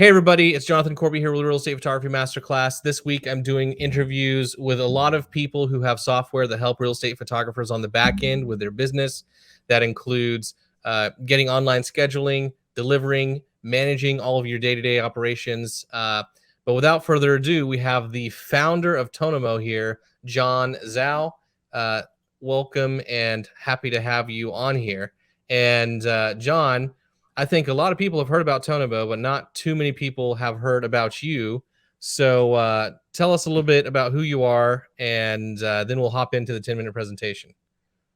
Hey everybody, it's Jonathan Corbett here with Real Estate Photography Masterclass. This week I'm doing interviews with a lot of people who have software that help real estate photographers on the back end with their business. That includes getting online scheduling, delivering, managing all of your day-to-day operations. But without further ado, we have the founder of Tonomo here, John Zhao. Welcome and happy to have you on here. And John, I think a lot of people have heard about Tonomo, but not too many people have heard about you. So tell us a little bit about who you are, and then we'll hop into the 10-minute presentation.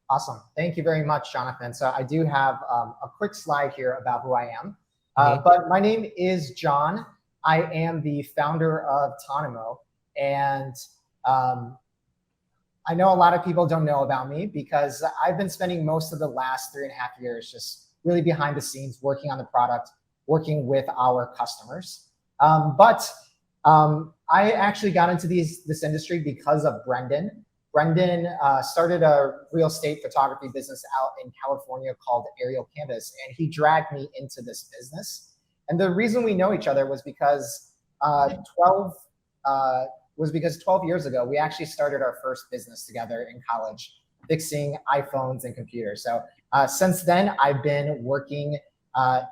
Awesome. Thank you very much, Jonathan. So I do have a quick slide here about who I am. But my name is John. I am the founder of Tonomo. And I know a lot of people don't know about me because I've been spending most of the last 3.5 years just really behind the scenes, working on the product, working with our customers. But I actually got into this industry because of Brendan. Brendan started a real estate photography business out in California called Aerial Canvas, and he dragged me into this business. And the reason we know each other was because 12 years ago, we actually started our first business together in college, fixing iPhones and computers. So since then, I've been working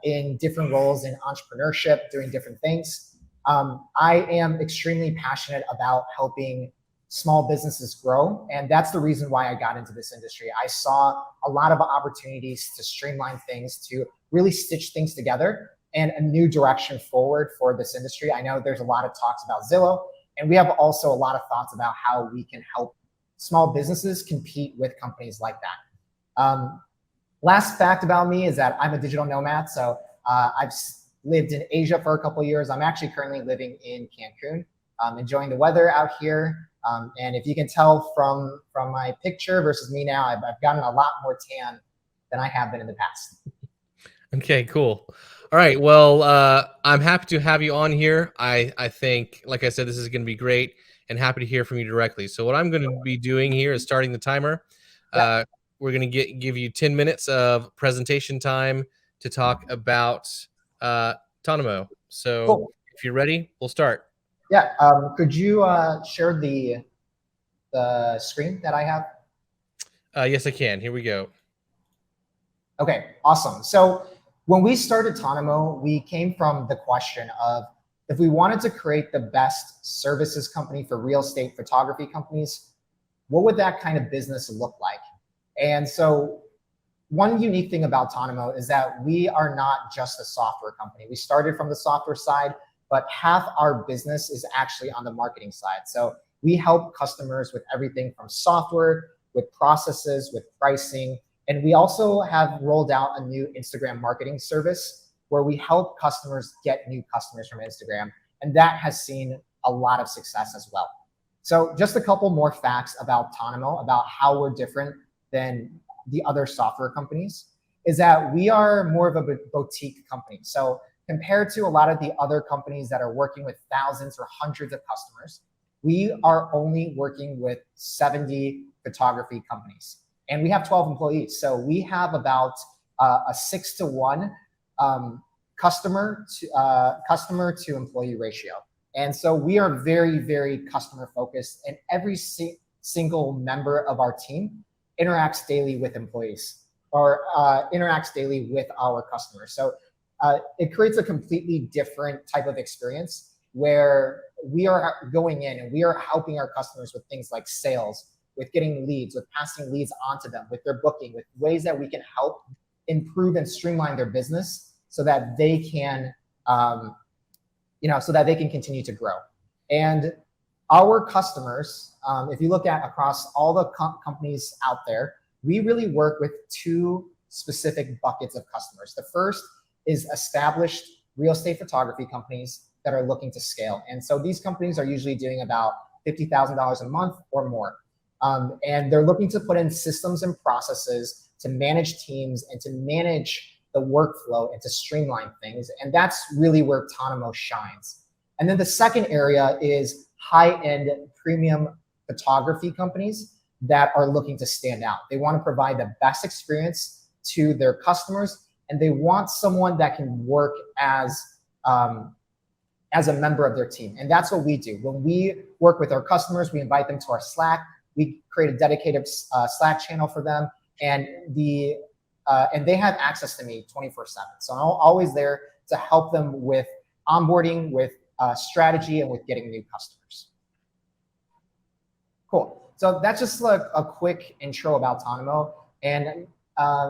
in different roles in entrepreneurship, doing different things. I am extremely passionate about helping small businesses grow, and that's the reason why I got into this industry. I saw a lot of opportunities to streamline things, to really stitch things together, and a new direction forward for this industry. I know there's a lot of talks about Zillow, and we have also a lot of thoughts about how we can help small businesses compete with companies like that. Last fact about me is that I'm a digital nomad. So I've lived in Asia for a couple of years. I'm actually currently living in Cancun, enjoying the weather out here. And if you can tell from my picture versus me now, I've gotten a lot more tan than I have been in the past. Okay, cool. All right, well, I'm happy to have you on here. I think, like I said, this is going to be great, and happy to hear from you directly. So what I'm going to be doing here is starting the timer. We're going to give you 10 minutes of presentation time to talk about Tonomo. So cool. If you're ready, we'll start. Yeah. Could you share the screen that I have? Yes, I can. Here we go. Okay, awesome. So when we started Tonomo, we came from the question of if we wanted to create the best services company for real estate photography companies, what would that kind of business look like? And so one unique thing about Tonomo is that we are not just a software company. We started from the software side, but half our business is actually on the marketing side. So we help customers with everything from software, with processes, with pricing. And we also have rolled out a new Instagram marketing service where we help customers get new customers from Instagram. And that has seen a lot of success as well. So just a couple more facts about Tonomo, about how we're different than the other software companies, is that we are more of a boutique company. So compared to a lot of the other companies that are working with thousands or hundreds of customers, we are only working with 70 photography companies. And we have 12 employees. So we have about a 6-to-1 customer to employee ratio. And so we are very, very customer focused, and every single member of our team interacts daily with employees or interacts daily with our customers. So it creates a completely different type of experience where we are going in and we are helping our customers with things like sales, with getting leads, with passing leads onto them, with their booking, with ways that we can help improve and streamline their business so that they can, continue to grow. And our customers, if you look at across all the companies out there, we really work with two specific buckets of customers. The first is established real estate photography companies that are looking to scale. And so these companies are usually doing about $50,000 a month or more. And they're looking to put in systems and processes to manage teams and to manage the workflow and to streamline things. And that's really where Tonomo shines. And then the second area is high-end premium photography companies that are looking to stand out. They want to provide the best experience to their customers, and they want someone that can work as as a member of their team. And that's what we do. When we work with our customers, we invite them to our Slack. We create a dedicated Slack channel for them, and they have access to me 24/7. So I'm always there to help them with onboarding, with strategy, and with getting new customers. Cool. So that's just like a quick intro about Tonomo. And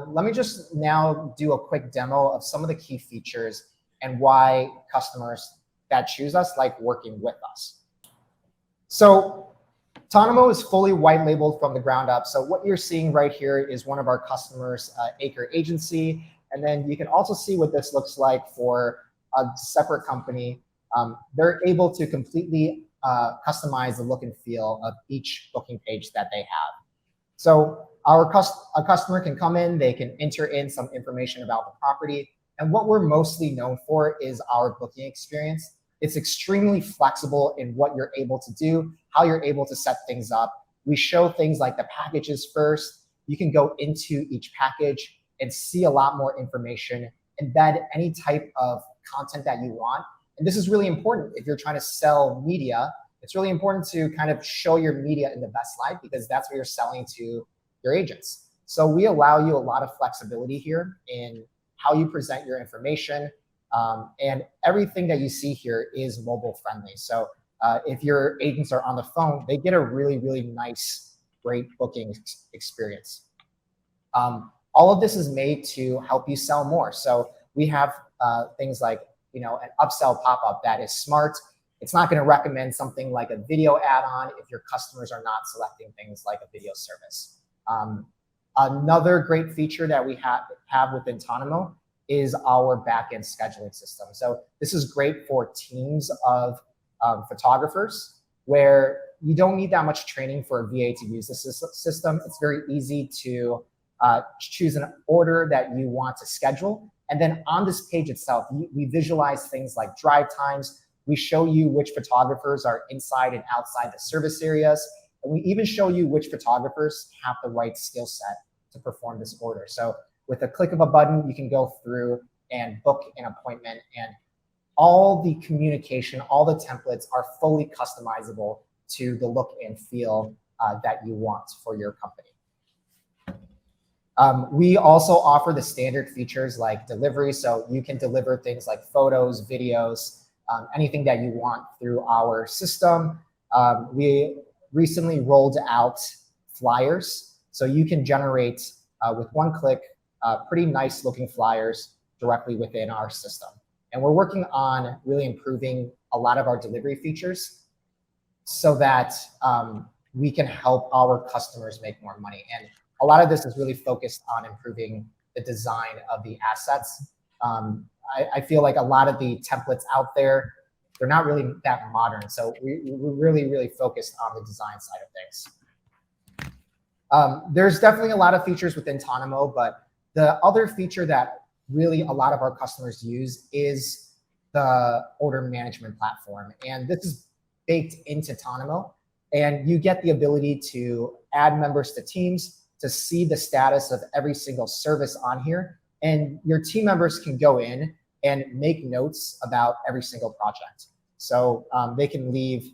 let me just now do a quick demo of some of the key features and why customers that choose us like working with us. So Tonomo is fully white labeled from the ground up. So what you're seeing right here is one of our customers, Acre Agency. And then you can also see what this looks like for a separate company. They're able to completely customize the look and feel of each booking page that they have. So a customer can come in, they can enter in some information about the property. And what we're mostly known for is our booking experience. It's extremely flexible in what you're able to do, how you're able to set things up. We show things like the packages first. You can go into each package and see a lot more information, embed any type of content that you want. And this is really important if you're trying to sell media. It's really important to kind of show your media in the best light, because that's what you're selling to your agents. So we allow you a lot of flexibility here in how you present your information. And everything that you see here is mobile friendly. So if your agents are on the phone, they get a really, really nice, great booking experience. All of this is made to help you sell more. So we have things like, an upsell pop-up that is smart. It's not going to recommend something like a video add-on if your customers are not selecting things like a video service. Another great feature that we have within Tonomo is our backend scheduling system. So this is great for teams of photographers where you don't need that much training for a VA to use this system. It's very easy to choose an order that you want to schedule. And then on this page itself, we visualize things like drive times. We show you which photographers are inside and outside the service areas. And we even show you which photographers have the right skill set to perform this order. So with a click of a button, you can go through and book an appointment, and all the communication, all the templates are fully customizable to the look and feel that you want for your company. We also offer the standard features like delivery. So you can deliver things like photos, videos, anything that you want through our system. We recently rolled out flyers. So you can generate with one click pretty nice looking flyers directly within our system. And we're working on really improving a lot of our delivery features so that we can help our customers make more money. And a lot of this is really focused on improving the design of the assets. I feel like a lot of the templates out there, they're not really that modern. So we're really, really focused on the design side of things. There's definitely a lot of features within Tonomo, but the other feature that really a lot of our customers use is the order management platform. And this is baked into Tonomo. And you get the ability to add members to teams, to see the status of every single service on here. And your team members can go in and make notes about every single project. So they can leave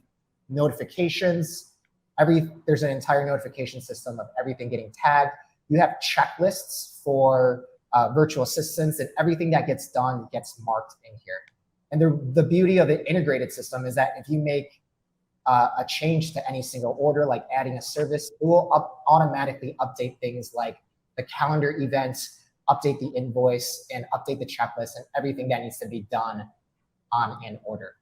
notifications. There's an entire notification system of everything getting tagged. You have checklists for virtual assistants, and everything that gets done gets marked in here. And the beauty of the integrated system is that if you make a change to any single order, like adding a service, it will automatically update things like the calendar events, update the invoice, and update the checklist and everything that needs to be done on an order.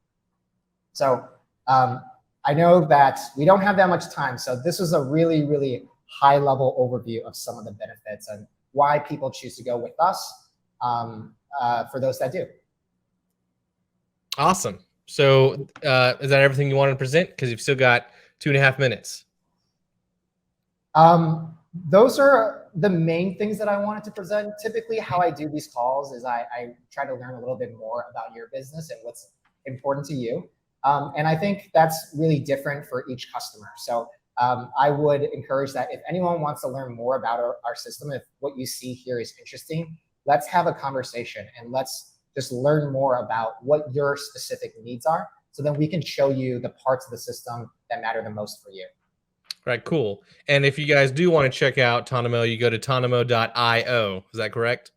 So I know that we don't have that much time. So this was a really, really high level overview of some of the benefits and why people choose to go with us for those that do. Awesome. So is that everything you wanted to present? Because you've still got 2.5 minutes. Those are the main things that I wanted to present. Typically, how I do these calls is I try to learn a little bit more about your business and what's important to you. And I think that's really different for each customer. So I would encourage that if anyone wants to learn more about our system, if what you see here is interesting, let's have a conversation and let's just learn more about what your specific needs are. So then we can show you the parts of the system that matter the most for you. Right, cool. And if you guys do want to check out Tonomo, you go to tonomo.io. Is that correct?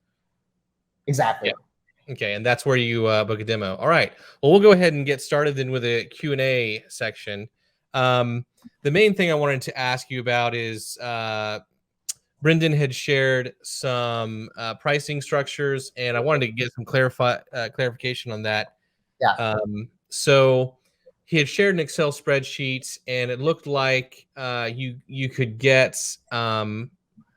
Exactly. Yeah. Okay, and that's where you book a demo. All right. Well, we'll go ahead and get started then with a Q&A section. The main thing I wanted to ask you about is Brendan had shared some pricing structures, and I wanted to get some clarification on that. Yeah. So he had shared an Excel spreadsheet, and it looked like you could get what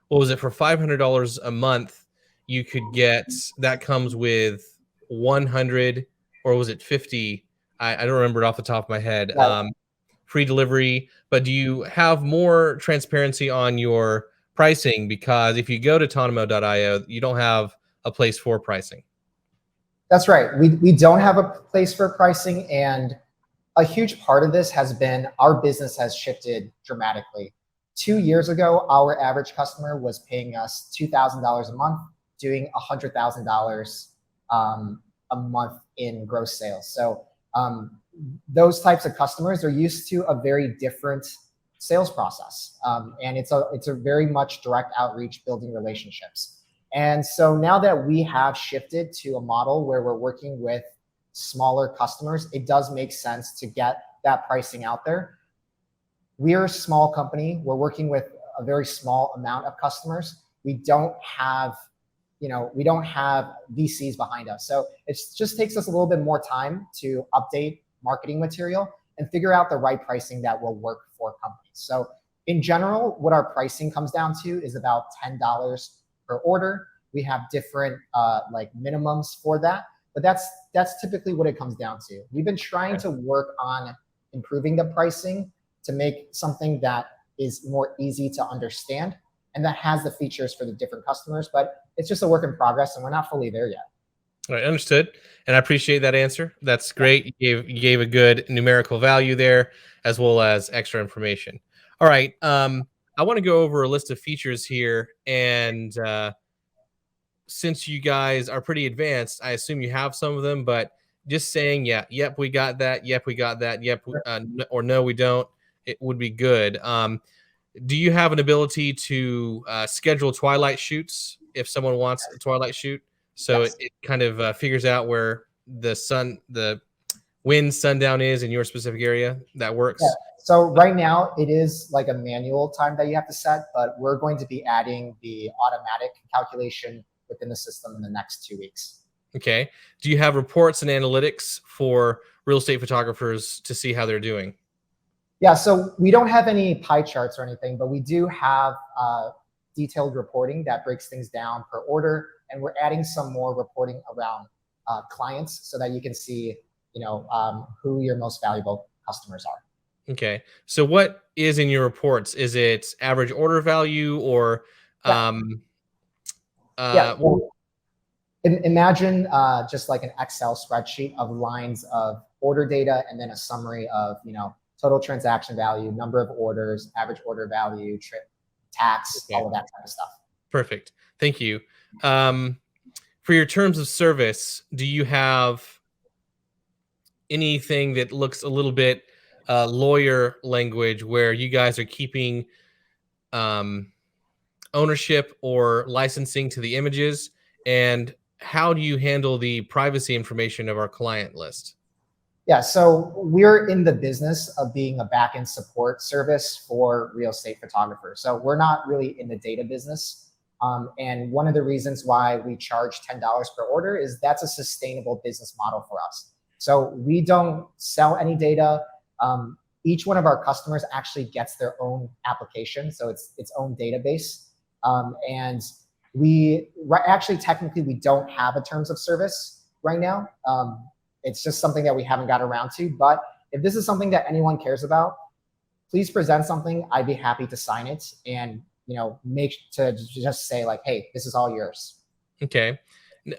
was it, for $500 a month? You could get, that comes with 100, or was it 50? I don't remember it off the top of my head. Right. Free delivery. But do you have more transparency on your pricing? Because if you go to tonomo.io, you don't have a place for pricing. That's right. We don't have a place for pricing, and a huge part of this has been our business has shifted dramatically. 2 years ago, our average customer was paying us $2,000 a month, doing $100,000 a month in gross sales. So those types of customers are used to a very different sales process, and it's a very much direct outreach, building relationships. And so now that we have shifted to a model where we're working with smaller customers, it does make sense to get that pricing out there. We're a small company. We're working with a very small amount of customers. We don't have VCs behind us. So it just takes us a little bit more time to update marketing material and figure out the right pricing that will work for companies. So in general, what our pricing comes down to is about $10 per order. We have different like minimums for that, but that's typically what it comes down to. We've been trying to work on improving the pricing to make something that is more easy to understand and that has the features for the different customers, but it's just a work in progress and we're not fully there yet. All right, understood. And I appreciate that answer. That's great. You gave a good numerical value there, as well as extra information. All right. I want to go over a list of features here. And since you guys are pretty advanced, I assume you have some of them, but just saying, yeah, yep, we got that. Yep, we got that. Yep, or no, we don't. It would be good. Do you have an ability to schedule twilight shoots if someone wants a twilight shoot? So Yes. it kind of figures out where the when sundown is in your specific area. That works. Yeah. So right now it is like a manual time that you have to set, but we're going to be adding the automatic calculation within the system in the next 2 weeks. Okay. Do you have reports and analytics for real estate photographers to see how they're doing? Yeah, so we don't have any pie charts or anything, but we do have detailed reporting that breaks things down per order, and we're adding some more reporting around clients so that you can see, who your most valuable customers are. Okay. So what is in your reports? Is it average order value or Well, imagine just like an Excel spreadsheet of lines of order data and then a summary of, total transaction value, number of orders, average order value, trip, tax, all of that type of stuff. Perfect. Thank you. For your terms of service, do you have anything that looks a little bit lawyer language where you guys are keeping ownership or licensing to the images? And how do you handle the privacy information of our client list? Yeah, so we're in the business of being a back-end support service for real estate photographers. So we're not really in the data business. And one of the reasons why we charge $10 per order is that's a sustainable business model for us. So we don't sell any data. Each one of our customers actually gets their own application, so it's its own database. And technically, we don't have a terms of service right now. It's just something that we haven't got around to. But if this is something that anyone cares about, please present something. I'd be happy to sign it and make to just say like, hey, this is all yours. Okay.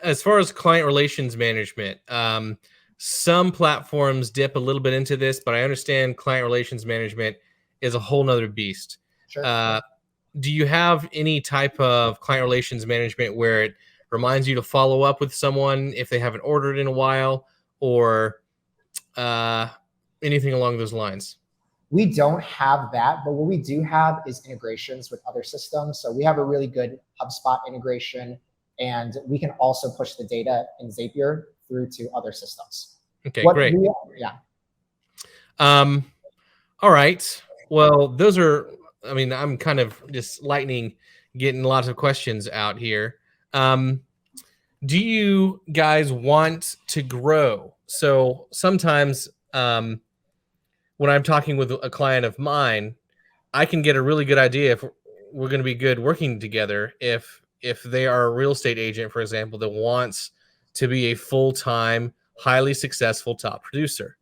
As far as client relations management, some platforms dip a little bit into this, but I understand client relations management is a whole nother beast. Sure. Do you have any type of client relations management where it reminds you to follow up with someone if they haven't ordered in a while, or anything along those lines? We don't have that, but what we do have is integrations with other systems. So we have a really good HubSpot integration, and we can also push the data in Zapier through to other systems. Okay, great. Yeah. All right. Well, those are, I mean, I'm kind of just getting lots of questions out here. Do you guys want to grow? So sometimes when I'm talking with a client of mine, I can get a really good idea if we're going to be good working together if they are a real estate agent, for example, that wants to be a full-time, highly successful top producer.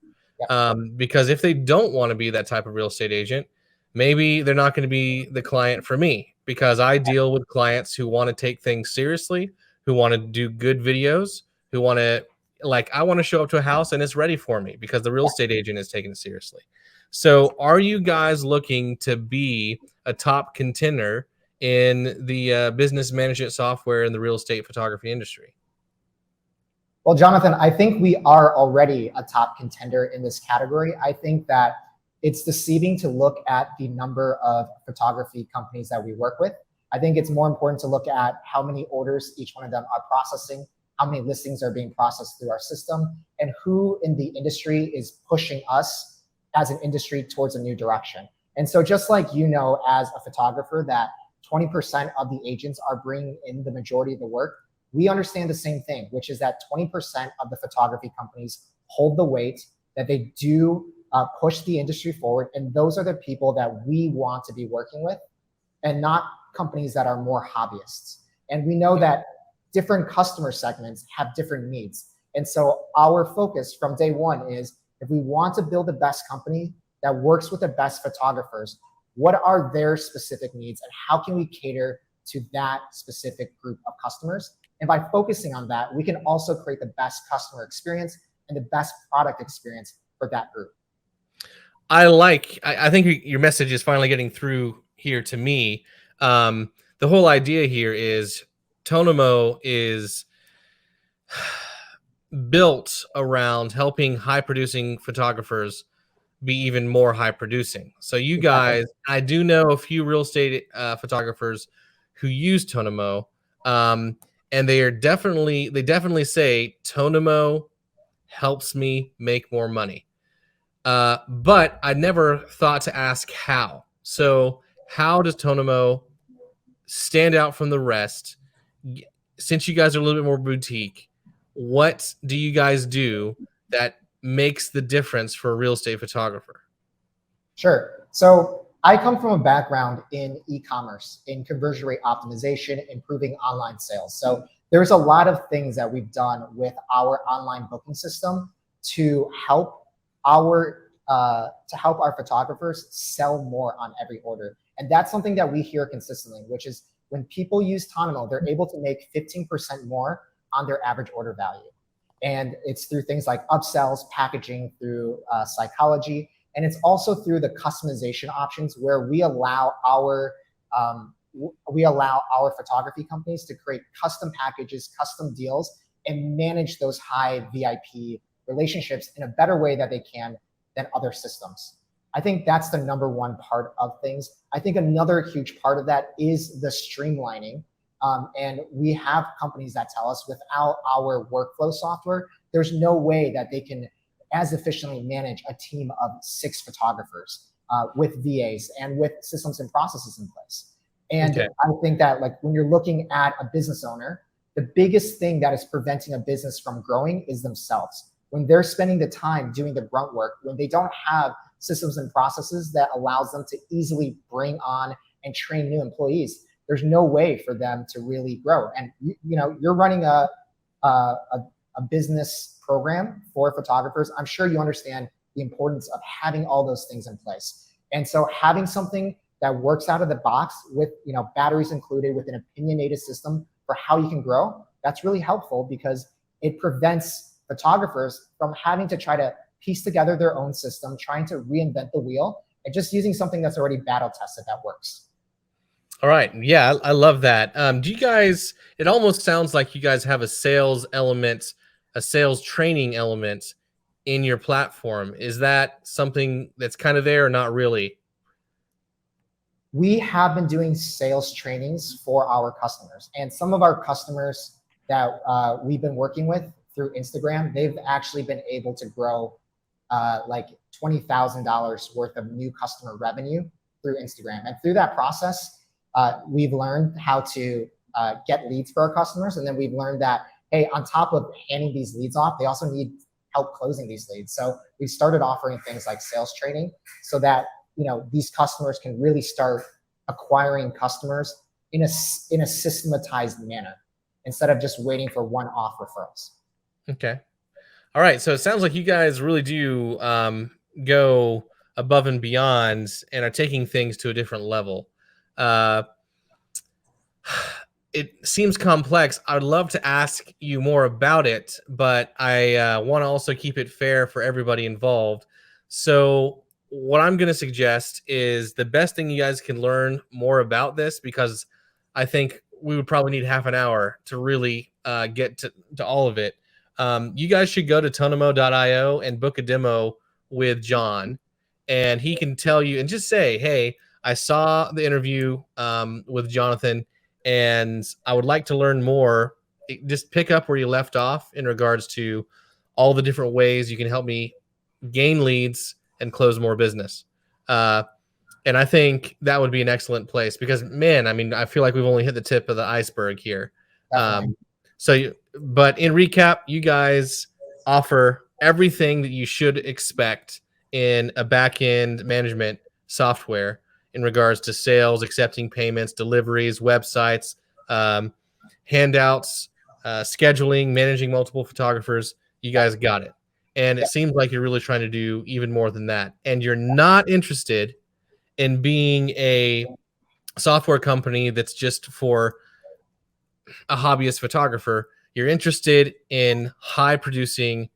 Yeah. Because if they don't want to be that type of real estate agent, maybe they're not going to be the client for me, because I deal with clients who want to take things seriously, who want to do good videos, who want to, like, I want to show up to a house and it's ready for me because the real estate agent is taking it seriously. So are you guys looking to be a top contender in the business management software in the real estate photography industry? Well, Jonathan, I think we are already a top contender in this category. I think that it's deceiving to look at the number of photography companies that we work with. I think it's more important to look at how many orders each one of them are processing, how many listings are being processed through our system, and who in the industry is pushing us as an industry towards a new direction. And so just like, as a photographer, that 20% of the agents are bringing in the majority of the work, we understand the same thing, which is that 20% of the photography companies hold the weight, that they do push the industry forward. And those are the people that we want to be working with, and not companies that are more hobbyists. And we know that different customer segments have different needs. And so our focus from day one is, if we want to build the best company that works with the best photographers, what are their specific needs and how can we cater to that specific group of customers? And by focusing on that, we can also create the best customer experience and the best product experience for that group. I think your message is finally getting through here to me. The whole idea here is Tonomo is built around helping high producing photographers be even more high producing. So you guys, I do know a few real estate photographers who use Tonomo, and they definitely say Tonomo helps me make more money. But I never thought to ask how. So how does Tonomo stand out from the rest? Since you guys are a little bit more boutique, what do you guys do that makes the difference for a real estate photographer? Sure. So I come from a background in e-commerce, in conversion rate optimization, improving online sales. So there's a lot of things that we've done with our online booking system to help our photographers sell more on every order. And that's something that we hear consistently, which is when people use Tonomo, they're able to make 15% more on their average order value. And it's through things like upsells, packaging, through psychology, and it's also through the customization options where we allow our photography companies to create custom packages, custom deals, and manage those high VIP relationships in a better way that they can than other systems. I think that's the number one part of things. I think another huge part of that is the streamlining. And we have companies that tell us without our workflow software, there's no way that they can as efficiently manage a team of 6 photographers with VAs and with systems and processes in place. And okay. I think that, like, when you're looking at a business owner, the biggest thing that is preventing a business from growing is themselves. When they're spending the time doing the grunt work, when they don't have systems and processes that allows them to easily bring on and train new employees, there's no way for them to really grow. And you're running a business program for photographers. I'm sure you understand the importance of having all those things in place. And so having something that works out of the box with batteries included, with an opinionated system for how you can grow, that's really helpful because it prevents photographers from having to try to piece together their own system, trying to reinvent the wheel, and just using something that's already battle tested that works. All right. Yeah, I love that. Do you guys, it almost sounds like you guys have a sales element, a sales training element in your platform. Is that something that's kind of there or not really? We have been doing sales trainings for our customers, and some of our customers that we've been working with through Instagram, they've actually been able to grow like $20,000 worth of new customer revenue through Instagram. And through that process, we've learned how to get leads for our customers. And then we've learned that, hey, on top of handing these leads off, they also need help closing these leads. So we started offering things like sales training so that, you know, these customers can really start acquiring customers in a systematized manner instead of just waiting for one-off referrals. Okay. All right. So it sounds like you guys really do go above and beyond and are taking things to a different level. Uh, it seems complex. I'd love to ask you more about it, but I want to also keep it fair for everybody involved. So, what I'm going to suggest is the best thing you guys can learn more about this, because I think we would probably need half an hour to really get to all of it. You guys should go to tonomo.io and book a demo with John, and he can tell you and just say, hey, I saw the interview with Jonathan, and I would like to learn more. Just pick up where you left off in regards to all the different ways you can help me gain leads and close more business. And I think that would be an excellent place because, man, I mean, I feel like we've only hit the tip of the iceberg here. Definitely. But in recap, you guys offer everything that you should expect in a back-end management software in regards to sales, accepting payments, deliveries, websites, handouts, scheduling, managing multiple photographers. You guys got it. And it seems like you're really trying to do even more than that. And you're not interested in being a software company that's just for a hobbyist photographer. You're interested in high producing,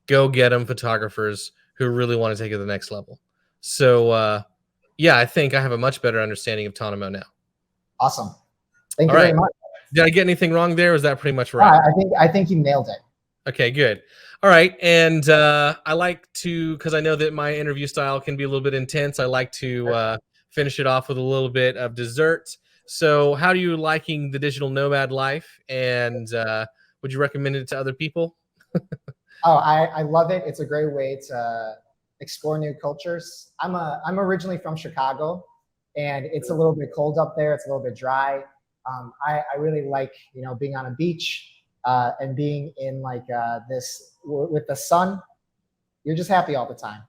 go get them photographers who really want to take it to the next level. So, yeah, I think I have a much better understanding of Tonomo now. Awesome. Thank All you right. very much. Did I get anything wrong there? Or is that pretty much right? I think you nailed it. Okay, good. All right. And I like to, because I know that my interview style can be a little bit intense, I like to finish it off with a little bit of dessert. So how are you liking the digital nomad life? And would you recommend it to other people? Oh, I love it. It's a great way to explore new cultures. I'm originally from Chicago, and it's a little bit cold up there. It's a little bit dry. I really like, you know, being on a beach and being in like this with the sun. You're just happy all the time.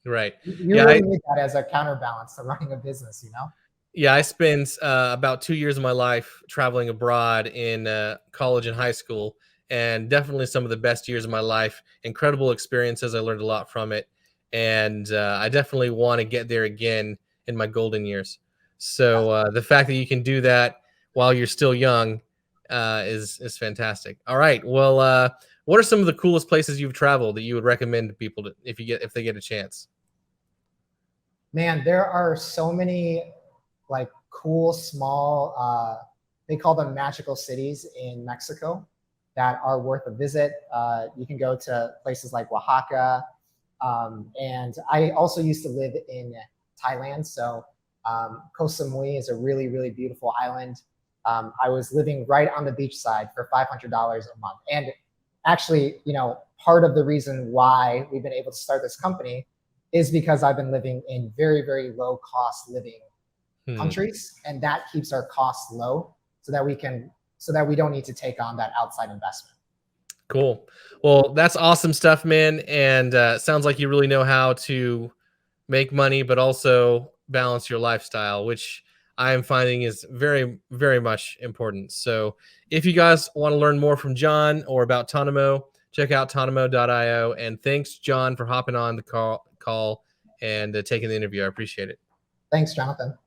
Right. You Yeah. really need that as a counterbalance to running a business, you know? Yeah, I spent about 2 years of my life traveling abroad in college and high school, and definitely some of the best years of my life. Incredible experiences. I learned a lot from it, and I definitely want to get there again in my golden years. So the fact that you can do that while you're still young is fantastic. All right. Well, what are some of the coolest places you've traveled that you would recommend to people if they get a chance? Man, there are so many like cool small they call them magical cities in Mexico that are worth a visit. You can go to places like Oaxaca, and I also used to live in Thailand, so Koh Samui is a really beautiful island. I was living right on the beach side for $500 a month, and actually, you know, part of the reason why we've been able to start this company is because I've been living in very low cost living countries, and that keeps our costs low so that we don't need to take on that outside investment. Cool. Well, that's awesome stuff, man. And sounds like you really know how to make money, but also balance your lifestyle, which I am finding is very much important. So if you guys want to learn more from John or about Tonomo, check out tonomo.io. And thanks, John, for hopping on the call and taking the interview. I appreciate it. Thanks, Jonathan.